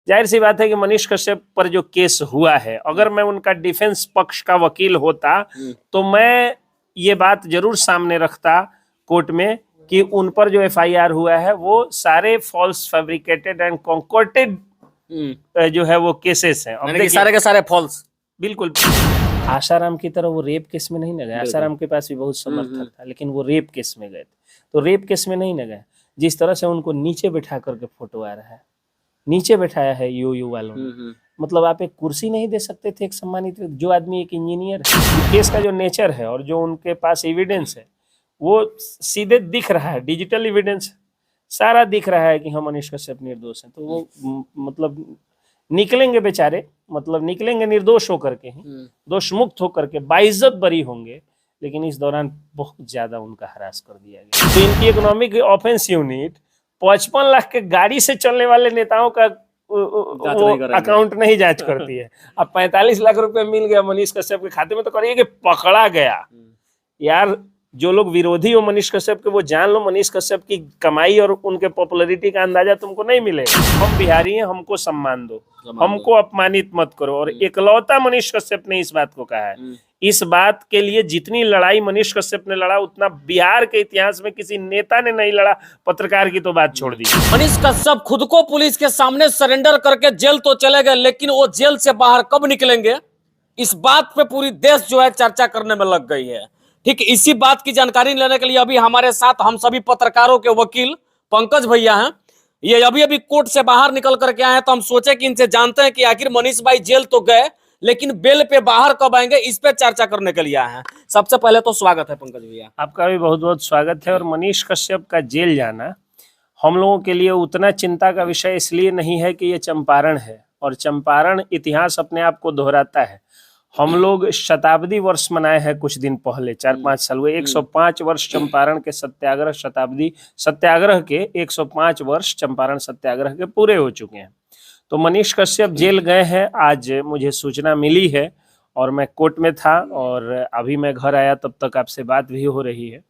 जाहिर सी बात है कि मनीष कश्यप पर जो केस हुआ है, अगर मैं उनका डिफेंस पक्ष का वकील होता तो मैं ये बात जरूर सामने रखता कोर्ट में कि उन पर जो एफआईआर हुआ है वो सारे फॉल्स फैब्रिकेटेड एंड कॉन्कॉर्टेड जो है वो केसेस हैं। अब देखिए सारे के सारे फॉल्स। बिल्कुल आसाराम की तरह वो रेप केस में नहीं न गए। आसाराम के पास भी बहुत समर्थक था, लेकिन वो रेप केस में गए थे। तो रेप केस में नहीं न गए। जिस तरह से उनको नीचे बैठा करके फोटो आ रहा है, नीचे बैठाया है यूयू वालों ने, मतलब आप एक कुर्सी नहीं दे सकते थे एक सम्मानित जो आदमी एक इंजीनियर है। केस का जो नेचर है और जो उनके पास एविडेंस है वो सीधे दिख रहा है, डिजिटल एविडेंस सारा दिख रहा है कि हम मनीष कश्यप निर्दोष हैं। तो वो मतलब निकलेंगे बेचारे, मतलब निकलेंगे निर्दोष होकर के ही, दोष मुक्त होकर के बाइज्जत बरी होंगे। लेकिन इस दौरान बहुत ज्यादा उनका हरास कर दिया गया। तो इनकी इकोनॉमिक ऑफेंस यूनिट 55 लाख के गाड़ी से चलने वाले नेताओं का अकाउंट नहीं जांच करती है। अब 45 लाख रुपए मिल गया मनीष कश्यप के खाते में तो करिए कि पकड़ा गया। यार जो लोग विरोधी हो मनीष कश्यप के वो जान लो मनीष कश्यप की कमाई और उनके पॉपुलैरिटी का अंदाजा तुमको नहीं मिलेगा। हम बिहारी हैं, हमको सम्मान दो, हमको अपमानित मत करो। और इकलौता मनीष कश्यप ने इस बात को कहा है। इस बात के लिए जितनी लड़ाई मनीष कश्यप ने लड़ा उतना बिहार के इतिहास में किसी नेता ने नहीं लड़ा। पत्रकार की तो बात छोड़ दी। मनीष कश्यप खुद को पुलिस के सामने सरेंडर करके जेल तो चले गए, लेकिन वो जेल से बाहर कब निकलेंगे इस बात पे पूरी देश जो है चर्चा करने में लग गई है। ठीक इसी बात की जानकारी लेने के लिए अभी हमारे साथ हम सभी पत्रकारों के वकील पंकज भैया हैं। ये अभी कोर्ट से बाहर निकल करके आए हैं, तो हम सोचे कि इनसे जानते हैं कि आखिर मनीष भाई जेल तो गए लेकिन बेल पे बाहर कब आएंगे, इस पे चर्चा करने के लिए आए हैं। सबसे पहले तो स्वागत है पंकज भैया। आपका भी बहुत बहुत स्वागत है। और मनीष कश्यप का जेल जाना हम लोगों के लिए उतना चिंता का विषय इसलिए नहीं है कि ये चंपारण है, और चंपारण इतिहास अपने आप को दोहराता है। हम लोग शताब्दी वर्ष मनाए हैं कुछ दिन पहले, 4-5 साल हुए। 105 वर्ष चंपारण के सत्याग्रह, शताब्दी सत्याग्रह के 105 वर्ष चंपारण सत्याग्रह के पूरे हो चुके हैं। तो मनीष कश्यप जेल गए हैं। आज मुझे सूचना मिली है और मैं कोर्ट में था और अभी मैं घर आया तब तक आपसे बात भी हो रही है।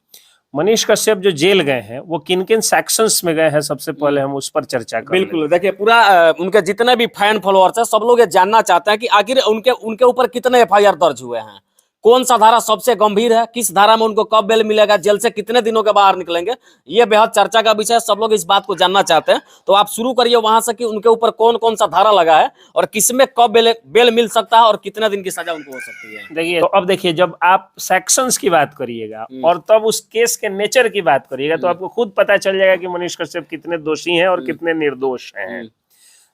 मनीष कश्यप जो जेल गए हैं वो किन किन सेक्शंस में गए हैं, सबसे पहले हम उस पर चर्चा करें। बिल्कुल, देखिए पूरा उनके जितने भी फैन फॉलोअर्स हैं सब लोग ये जानना चाहते हैं कि आखिर उनके ऊपर कितने एफआईआर दर्ज हुए हैं, कौन सा धारा सबसे गंभीर है, किस धारा में उनको कब बेल मिलेगा, जेल से कितने दिनों के बाहर निकलेंगे। ये बेहद चर्चा का विषय है, सब लोग इस बात को जानना चाहते हैं। तो आप शुरू करिए वहां से कि उनके ऊपर कौन कौन सा धारा लगा है और किसमें कब बेल मिल सकता है और कितने दिन की सजा उनको हो सकती है। देखिए तो अब देखिए, जब आप सेक्शंस की बात करिएगा और तब उस केस के नेचर की बात करिएगा तो आपको खुद पता चल जाएगा कि मनीष कश्यप कितने दोषी हैं और कितने निर्दोष हैं।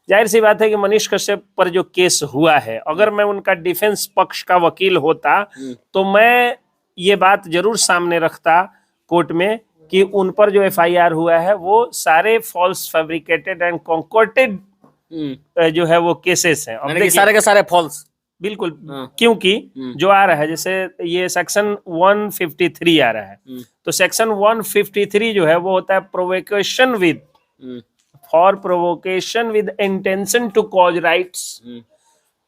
जाहिर सी बात है कि मनीष कश्यप पर जो केस हुआ है, अगर मैं उनका डिफेंस पक्ष का वकील होता तो मैं ये बात जरूर सामने रखता कोर्ट में कि उन पर जो एफआईआर हुआ है वो सारे फॉल्स फैब्रिकेटेड एंड कॉन्कॉर्टेड जो है वो केसेस हैं। अब सारे के सारे फॉल्स। बिल्कुल, क्योंकि जो आ रहा है जैसे ये सेक्शन 153 आ रहा है, तो सेक्शन 153 जो है वो होता है provocation with for provocation with intention to cause riots.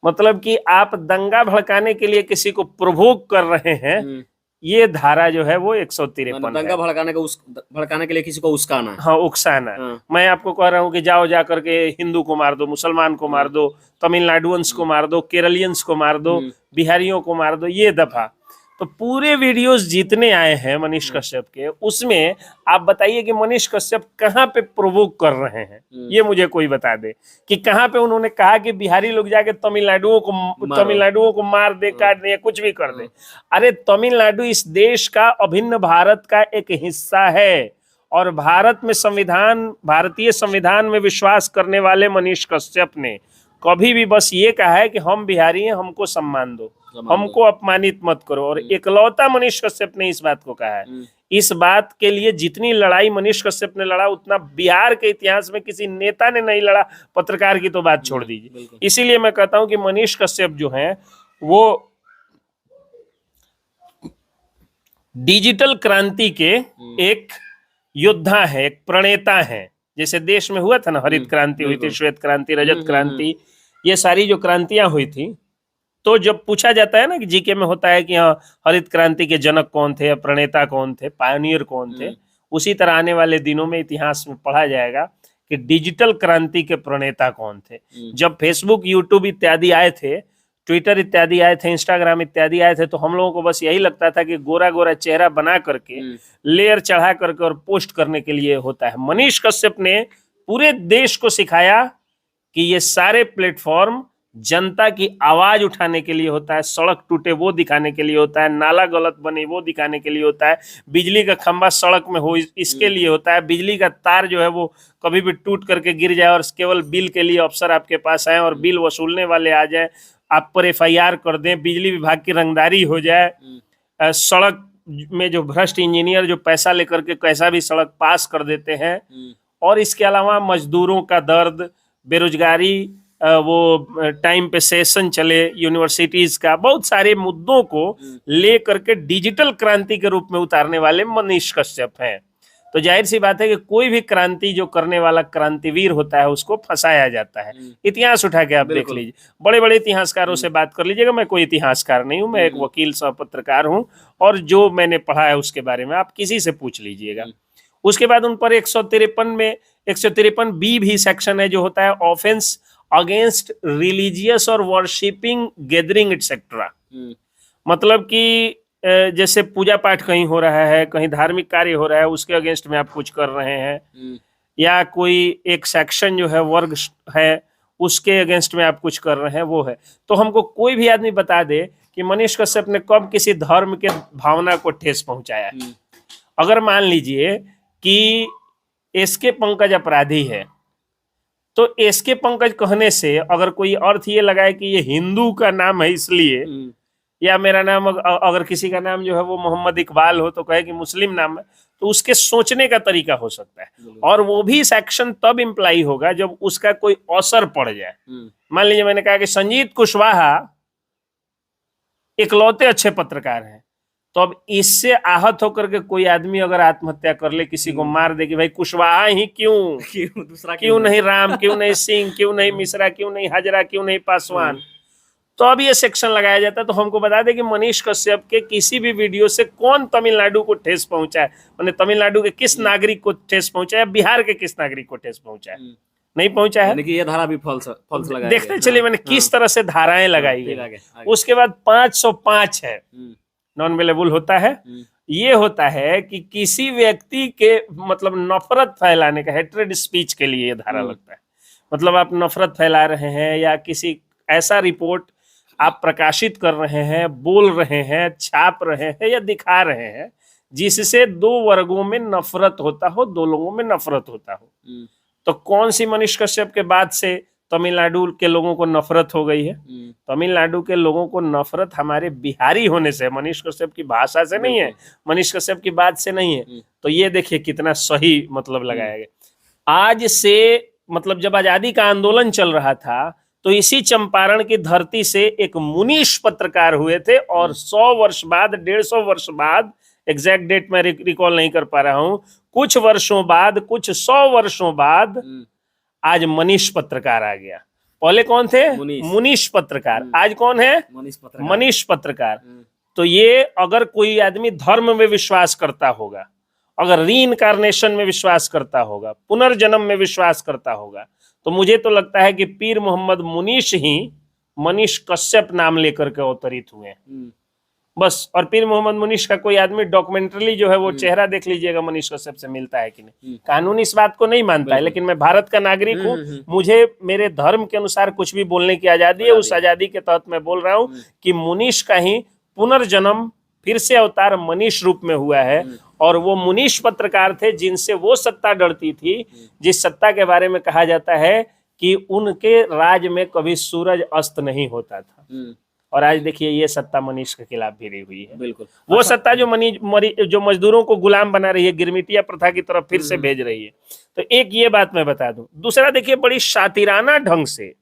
मतलब कि आप दंगा भड़काने के लिए किसी को प्रोवोक कर रहे हैं, ये धारा जो है वो 153 दंगा भड़काने के लिए किसी को उकसाना। हाँ, उकसाना। मैं आपको कह रहा हूँ कि जाओ जा करके हिंदू को मार दो, मुसलमान को मार दो, तमिलनाडुअंस को मार दो, केरलियंस को मार दो, बिहारियों को मार दो, ये दफा। तो पूरे वीडियोस जितने आए हैं मनीष कश्यप के, उसमें आप बताइए कि मनीष कश्यप कहाँ पे प्रोवोक कर रहे हैं, ये मुझे कोई बता दे कि कहाँ पे उन्होंने कहा कि बिहारी लोग जाके तमिलनाडुओं को मार दे, काट दे, कुछ भी कर दे। अरे तमिलनाडु इस देश का अभिन्न भारत का एक हिस्सा है और भारत में भारतीय संविधान में विश्वास करने वाले मनीष कश्यप ने कभी भी बस ये कहा है कि हम बिहारी हैं, हमको सम्मान दो, हमको अपमानित मत करो। और इकलौता मनीष कश्यप ने इस बात को कहा है। इस बात के लिए जितनी लड़ाई मनीष कश्यप ने लड़ा उतना बिहार के इतिहास में किसी नेता ने नहीं लड़ा। पत्रकार की तो बात छोड़ दीजिए। इसीलिए मैं कहता हूं कि मनीष कश्यप जो हैं वो डिजिटल क्रांति के एक योद्धा है, एक प्रणेता है। जैसे देश में हुआ था ना, हरित क्रांति हुई थी, श्वेत क्रांति, रजत क्रांति, ये सारी जो क्रांतियां हुई थी, तो जब पूछा जाता है ना कि जीके में होता है कि हाँ हरित क्रांति के जनक कौन थे, प्रणेता कौन थे, पायनियर कौन थे, उसी तरह आने वाले दिनों में इतिहास में पढ़ा जाएगा कि डिजिटल क्रांति के प्रणेता कौन थे। जब फेसबुक, यूट्यूब इत्यादि आए थे, ट्विटर इत्यादि आए थे, इंस्टाग्राम इत्यादि आए थे, तो हम लोगों को बस यही लगता था कि गोरा गोरा चेहरा बना करके लेयर चढ़ा करके और पोस्ट करने के लिए होता है। मनीष कश्यप ने पूरे देश को सिखाया कि ये सारे प्लेटफॉर्म जनता की आवाज उठाने के लिए होता है, सड़क टूटे वो दिखाने के लिए होता है, नाला गलत बने वो दिखाने के लिए होता है, बिजली का खंभा सड़क में हो इसके लिए होता है, बिजली का तार जो है वो कभी भी टूट करके गिर जाए और केवल बिल के लिए अफसर आपके पास आए और बिल वसूलने वाले आ जाए, आप पर FIR कर दें, बिजली विभाग की रंगदारी हो जाए, सड़क में जो भ्रष्ट इंजीनियर जो पैसा लेकर के कैसा भी सड़क पास कर देते हैं, और इसके अलावा मजदूरों का दर्द, बेरोजगारी, वो टाइम पे सेशन चले यूनिवर्सिटीज का, बहुत सारे मुद्दों को लेकर के डिजिटल क्रांति के रूप में उतारने वाले मनीष कश्यप हैं। तो जाहिर सी बात है कि कोई भी क्रांति जो करने वाला क्रांतिवीर होता है उसको फंसाया जाता है। इतिहास उठा के आप देख लीजिए, बड़े बड़े इतिहासकारों से बात कर लीजिएगा। मैं कोई इतिहासकार नहीं हूं, मैं एक वकील सह पत्रकार हूं, और जो मैंने पढ़ा है उसके बारे में आप किसी से पूछ लीजिएगा। उसके बाद उन पर 153B भी सेक्शन है, जो होता है ऑफेंस अगेंस्ट रिलीजियस और वर्शिपिंग गैदरिंग एटसेट्रा। मतलब कि जैसे पूजा पाठ कहीं हो रहा है, कहीं धार्मिक कार्य हो रहा है, उसके अगेंस्ट में आप कुछ कर रहे हैं, या कोई एक सेक्शन जो है, वर्ग है, उसके अगेंस्ट में आप कुछ कर रहे हैं, वो है। तो हमको कोई भी आदमी बता दे कि मनीष कश्यप ने कब किसी धर्म के भावना को ठेस पहुंचाया है। अगर मान लीजिए कि एसके पंकज अपराधी है, तो एसके पंकज कहने से अगर कोई अर्थ ये लगाए कि ये हिंदू का नाम है इसलिए, या मेरा नाम अगर किसी का नाम जो है वो मोहम्मद इकबाल हो तो कहे कि मुस्लिम नाम है, तो उसके सोचने का तरीका हो सकता है। और वो भी सेक्शन तब इम्प्लाई होगा जब उसका कोई असर पड़ जाए। मान लीजिए मैंने कहा कि संजीत कुशवाहा इकलौते अच्छे पत्रकार हैं, तो अब इससे आहत होकर के कोई आदमी अगर आत्महत्या कर ले, किसी को मार दे कि भाई कुशवाहा ही क्यों, दूसरा क्यों नहीं राम, क्यों नहीं सिंह, क्यों नहीं मिश्रा, क्यों नहीं हाजरा, क्यों नहीं पासवान, तो अब ये सेक्शन लगाया जाता है। तो हमको बता दे कि मनीष कश्यप के किसी भी वीडियो से कौन तमिलनाडु को ठेस पहुंचा है, मैंने तमिलनाडु के किस नागरिक को ठेस पहुंचा है, बिहार के किस नागरिक को ठेस पहुंचा है, नहीं पहुंचा है। ये धारा भी फॉल्स लगाया देखते चलिए मैंने किस तरह से धाराएं लगाई गई। उसके बाद 505 है, नॉन अवेलेबल होता है। ये होता है कि किसी व्यक्ति के मतलब नफरत फैलाने का, हेट्रेड स्पीच के लिए ये धारा लगता है। मतलब आप नफरत फैला रहे हैं या किसी ऐसा रिपोर्ट आप प्रकाशित कर रहे हैं, बोल रहे हैं, छाप रहे हैं या दिखा रहे हैं जिससे दो वर्गों में नफरत होता हो, दो लोगों में नफरत होता हो। तो कौन सी मनीष कश्यप के बाद से तमिलनाडु के लोगों को नफरत हो गई है? तमिलनाडु के लोगों को नफरत हमारे बिहारी होने से, मनीष कश्यप की भाषा से नहीं है, मनीष कश्यप की बात से नहीं है। तो ये देखिए कितना सही मतलब लगाया गया। आज से मतलब जब आजादी का आंदोलन चल रहा था तो इसी चंपारण की धरती से एक मुनीष पत्रकार हुए थे, और 100 वर्ष बाद, 150 वर्ष बाद, एग्जैक्ट डेट मैं रिकॉल नहीं कर पा रहा हूं, कुछ वर्षों बाद, कुछ 100 वर्षों बाद आज मनीष पत्रकार आ गया। पहले कौन थे? मुनीष पत्रकार। आज कौन है? मनीष पत्रकार। तो ये अगर कोई आदमी धर्म में विश्वास करता होगा, अगर रीइंकार्नेशन में विश्वास करता होगा, पुनर्जन्म में विश्वास करता होगा, तो मुझे तो लगता है कि पीर मोहम्मद मुनीष ही मनीष कश्यप नाम लेकर के अवतरित हुए बस। और पीर मोहम्मद मुनीष का कोई आदमी डॉक्यूमेंट्री जो है वो चेहरा देख लीजिएगा, मनीष कश्यप से मिलता है कि नहीं। कानून इस बात को नहीं मानता है, लेकिन मैं भारत का नागरिक हूँ, मुझे मेरे धर्म के अनुसार कुछ भी बोलने की आजादी है। उस आजादी के तहत मैं बोल रहा हूँ कि मुनीष का ही पुनर्जन्म, फिर से अवतार मनीष रूप में हुआ है। और वो मुनीष पत्रकार थे जिनसे वो सत्ता डरती थी, जिस सत्ता के बारे में कहा जाता है कि उनके राज में कभी सूरज अस्त नहीं होता था। और आज देखिए ये सत्ता मनीष के खिलाफ भिड़ी हुई है। बिल्कुल वो सत्ता जो मजदूरों को गुलाम बना रही है, गिरमिटिया प्रथा की तरफ फिर से भेज रही है। तो एक ये बात मैं बता दूं। दूसरा देखिए, बड़ी शातिराना ढंग से,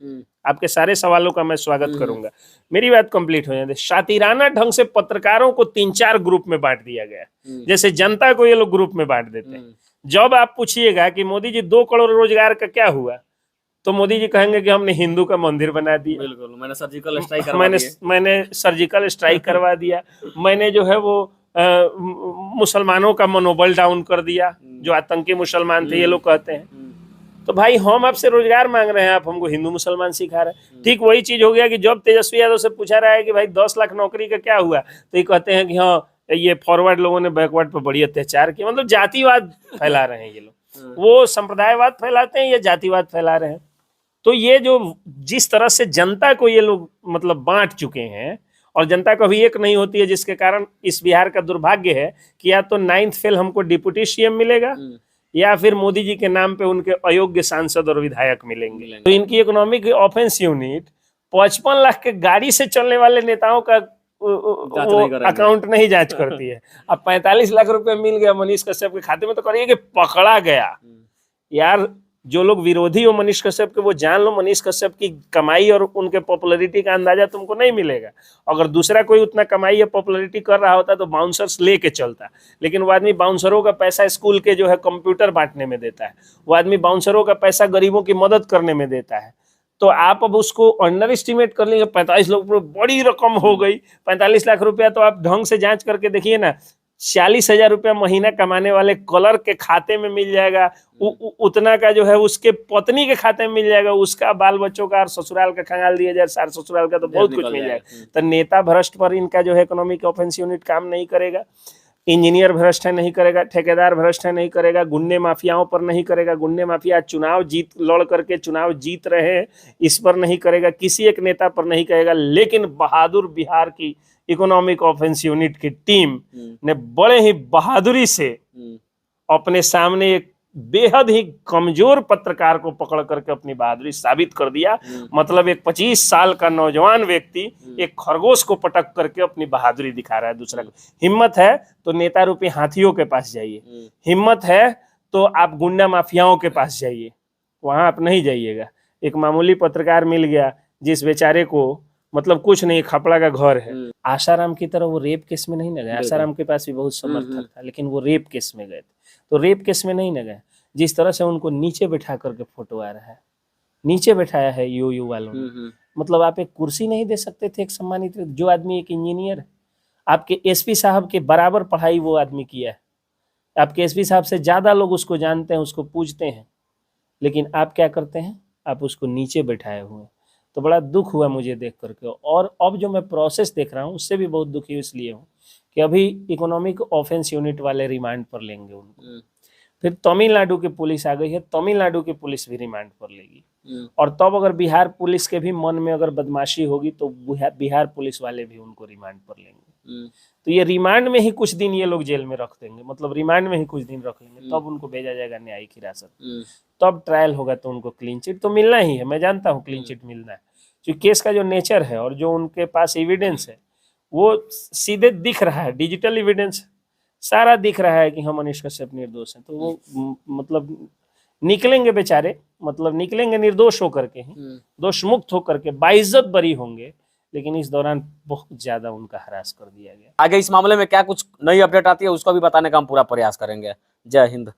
आपके सारे सवालों का मैं स्वागत करूंगा, मेरी बात कंप्लीट हो जाए। शातिराना ढंग से पत्रकारों को 3-4 ग्रुप में बांट दिया गया। जैसे जनता को ये लोग ग्रुप में बांट देते हैं। जब आप पूछिएगा कि मोदी जी 2 करोड़ रोजगार का क्या हुआ, तो मोदी जी कहेंगे कि हमने हिंदू का मंदिर बना दिया, बिल्कुल मैंने सर्जिकल स्ट्राइक करवा दिया, मैंने सर्जिकल स्ट्राइक करवा दिया, मैंने जो है वो मुसलमानों का मनोबल डाउन कर दिया, जो आतंकी मुसलमान थे ये लोग कहते हैं। तो भाई हम आपसे रोजगार मांग रहे हैं, आप हमको हिंदू मुसलमान सिखा रहे हैं। ठीक वही चीज हो गया कि जब तेजस्वी यादव से पूछा रहा है कि भाई 10 लाख नौकरी का क्या हुआ, तो ये कहते हैं कि हाँ ये फॉरवर्ड लोगों ने बैकवर्ड पर बड़ी अत्याचार किया। मतलब जातिवाद फैला रहे हैं ये लोग, वो संप्रदायवाद फैलाते हैं, ये जातिवाद फैला रहे हैं। तो ये जो जिस तरह से जनता को ये लोग मतलब बांट चुके हैं, और जनता कभी एक नहीं होती है, जिसके कारण इस बिहार का दुर्भाग्य है कि या तो 9th फेल हमको डिप्टी सीएम मिलेगा, या फिर मोदी जी के नाम पे उनके अयोग्य सांसद और विधायक मिलेंगे। तो इनकी इकोनॉमिक ऑफेंस यूनिट 55 लाख के गाड़ी से चलने वाले नेताओं का अकाउंट नहीं जांच करती है। अब 45 लाख रुपए मिल गया मनीष कश्यप के खाते में, तो करिए कि पकड़ा गया। यार जो लोग विरोधी हो मनीष कश्यप के, वो जान लो मनीष कश्यप की कमाई और उनके पॉपुलैरिटी का अंदाजा तुमको नहीं मिलेगा। अगर दूसरा कोई उतना कमाई या पॉपुलैरिटी कर रहा होता तो बाउंसर्स लेके चलता, लेकिन वो आदमी बाउंसरों का पैसा स्कूल के जो है कंप्यूटर बांटने में देता है, वो आदमी बाउंसरों का पैसा गरीबों की मदद करने में देता है। तो आप अब उसको अंडर एस्टिमेट कर लेंगे, 45 लाख बड़ी रकम हो गई। 45 लाख रुपया तो आप ढंग से जांच करके देखिए ना, 40,000 रुपया महीना कमाने वाले कलर के खाते में मिल जाएगा, उतना का जो है उसके पत्नी के खाते में मिल जाएगा, उसका बाल बच्चों का और ससुराल का खंगाल दिया जाए, सार ससुराल का तो बहुत कुछ मिल जाएगा। तो नेता भ्रष्ट पर इनका जो है इकोनॉमिक ऑफेंस यूनिट काम नहीं करेगा, इंजीनियर भ्रष्ट है नहीं करेगा, ठेकेदार भ्रष्ट है नहीं करेगा, गुंडे माफियाओं पर नहीं करेगा, गुंडे माफिया चुनाव लड़ करके चुनाव जीत रहे हैं इस पर नहीं करेगा, किसी एक नेता पर नहीं करेगा। लेकिन बहादुर बिहार की इकोनॉमिक ऑफेंस यूनिट की टीम ने बड़े ही बहादुरी से अपने सामने एक बेहद ही कमजोर पत्रकार को पकड़ करके अपनी बहादुरी साबित कर दिया। मतलब एक 25 साल का नौजवान व्यक्ति एक खरगोश को पटक करके अपनी बहादुरी दिखा रहा है दूसरा को। हिम्मत है तो नेता रूपी हाथियों के पास जाइए, हिम्मत है तो आप गुंडा माफियाओं के पास जाइए, वहां आप नहीं जाइएगा। एक मामूली पत्रकार मिल गया जिस बेचारे को मतलब कुछ नहीं, खपड़ा का घर है। आसाराम की तरह वो रेप केस में नहीं न गए, आसाराम के पास भी बहुत समर्थक था, लेकिन वो रेप केस में गए थे। तो रेप केस में नहीं न गए, जिस तरह से उनको नीचे बैठा करके फोटो आ रहा है, नीचे बैठाया है यू वालों ने। मतलब आप एक कुर्सी नहीं दे सकते थे एक सम्मानित, जो आदमी एक इंजीनियर है, आपके एसपी साहब के बराबर पढ़ाई वो आदमी किया है, आपके एसपी साहब से ज्यादा लोग उसको जानते हैं, उसको पूजते हैं, लेकिन आप क्या करते हैं, आप उसको नीचे बैठाए हुए हैं। तो बड़ा दुख हुआ मुझे देख करके। और अब जो मैं प्रोसेस देख रहा हूँ उससे भी बहुत दुखी इसलिए हूँ कि अभी इकोनॉमिक ऑफेंस यूनिट वाले रिमांड पर लेंगे उनको, फिर तमिलनाडु की पुलिस आ गई है, तमिलनाडु की पुलिस भी रिमांड पर लेगी, और तब अगर बिहार पुलिस के भी मन में अगर बदमाशी होगी तो बिहार पुलिस वाले भी उनको रिमांड पर लेंगे। तो ये रिमांड में ही कुछ दिन ये लोग जेल में रख देंगे, मतलब रिमांड में ही कुछ दिन रख लेंगे, तब उनको भेजा जाएगा न्यायिक हिरासत, तब ट्रायल होगा, तो उनको क्लीन चिट तो मिलना ही है। मैं जानता हूँ क्लीन चिट मिलना है, क्योंकि केस का जो नेचर है और जो उनके पास एविडेंस है वो सीधे दिख रहा है, डिजिटल एविडेंस सारा दिख रहा है कि हम मनीष कश्यप निर्दोष हैं। तो वो मतलब निकलेंगे बेचारे, मतलब निकलेंगे निर्दोष होकर के ही, दोष मुक्त होकर के बाइज्जत बरी होंगे, लेकिन इस दौरान बहुत ज्यादा उनका हरास कर दिया गया। आगे इस मामले में क्या कुछ नई अपडेट आती है उसको भी बताने का हम पूरा प्रयास करेंगे। जय हिंद।